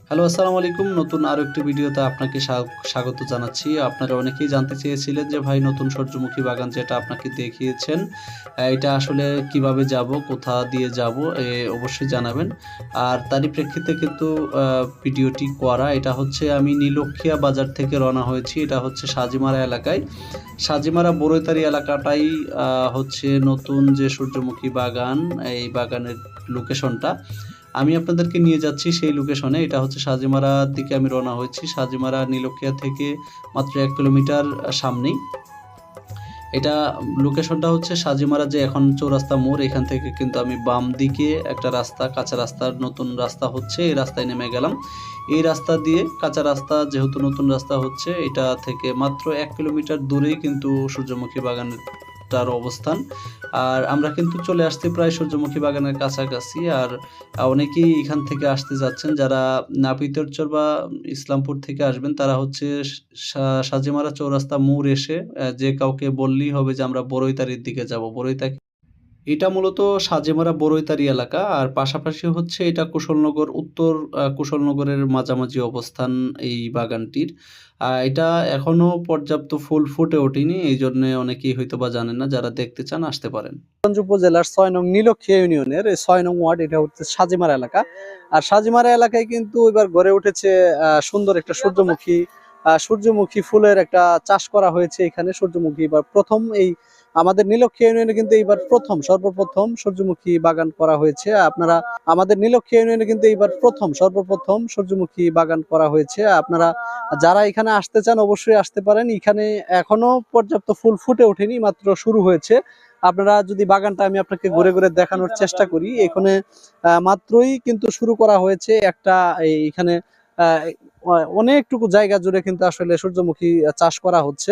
Hello, আসসালামু আলাইকুম। নতুন আরো একটি ভিডিওতে আপনাকে স্বাগত জানাচ্ছি। আপনারা অনেকেই জানতে চেয়েছিলেন যে ভাই নতুন সূর্যমুখী বাগান যেটা আপনাকে দেখিয়েছেন, এটা আসলে কিভাবে যাব, কোথা দিয়ে যাব অবশ্যই জানাবেন। আর তারই প্রেক্ষিতে কিন্তু ভিডিওটি করা। এটা হচ্ছে আমি নীলক্ষিয়া বাজার থেকে রওনা হয়েছি। এটা হচ্ছে সাজিমারা এলাকায়। সাজিমারা বড়ইতারি এলাকাটাই হচ্ছে নতুন যে সূর্যমুখী বাগান, এই বাগানের লোকেশনটা। আমি আপনাদেরকে নিয়ে যাচ্ছি সেই লোকেশনে। এটা হচ্ছে সাজিমারার দিকে আমি রওনা হয়েছি। সাজিমারা নীলক্ষিয়া থেকে মাত্র ১ কিলোমিটার সামনেই। এটা লোকেশনটা হচ্ছে সাজিমারা যে এখন চৌরাস্তা মোড়, এখান থেকে কিন্তু আমি বাম দিকে একটা রাস্তা, কাঁচা রাস্তার নতুন রাস্তা হচ্ছে, এই রাস্তায় নেমে গেলাম। এই রাস্তা দিয়ে কাঁচা রাস্তা যেহেতু নতুন রাস্তা হচ্ছে, এটা থেকে মাত্র ১ কিলোমিটার দূরেই কিন্তু সূর্যমুখী বাগানটার অবস্থান। আর আমরা কিন্তু চলে আসছি প্রায় সূর্যমুখী বাগানের কাছাকাছি। আর অনেকেই এখান থেকে আসতে যাচ্ছেন। যারা নাপিতরচর বা ইসলামপুর থেকে আসবেন তারা হচ্ছে সাজেমারা চৌরাস্তা মোড় এসে যে কাউকে বললেই হবে যে আমরা বড়ইতারির দিকে যাবো। এটা মূলত সাজেমারা বড়ইতারি এলাকা। আর পাশাপাশি হচ্ছে এটা কুশলনগর উত্তর, কুশলনগরের মাঝামাঝি অবস্থান এই বাগানটির। এটা এখনো পর্যাপ্ত ফুল ফুটে ওঠেনি। এইজন্যে অনেকেই হয়তোবা জানেন না। যারা দেখতে চান আসতে পারেন। গঞ্জ উপজেলার ৬ নং নীলক্ষিয়া ইউনিয়নের ৬ নং ওয়ার্ড, এটা হচ্ছে সাজিমারা এলাকা। আর সাজিমারা এলাকায় কিন্তু এবার গড়ে উঠেছে সুন্দর একটা সূর্যমুখী ফুলের একটা চাষ করা হয়েছে এখানে। সূর্যমুখী এবার প্রথম এই আমাদের নীলক্ষিয়া ইউনিয়নে কিন্তু এইবার সর্বপ্রথম সূর্যমুখী বাগান করা হয়েছে। আপনারা যারা এখানে আসতে চান অবশ্যই আসতে পারেন। এখানে এখনো পর্যাপ্ত ফুল ফুটে ওঠেনি, মাত্র শুরু হয়েছে। আপনারা যদি বাগানটা আমি আপনাকে ঘুরে ঘুরে দেখানোর চেষ্টা করি, এখানে মাত্রই কিন্তু শুরু করা হয়েছে একটা এখানে অনেকটুকু জায়গা জুড়ে কিন্তু আসলে সূর্যমুখী চাষ করা হচ্ছে।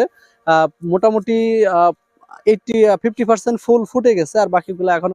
মোটামুটি 50% ফুল ফুটে গেছে, আর বাকিগুলো এখন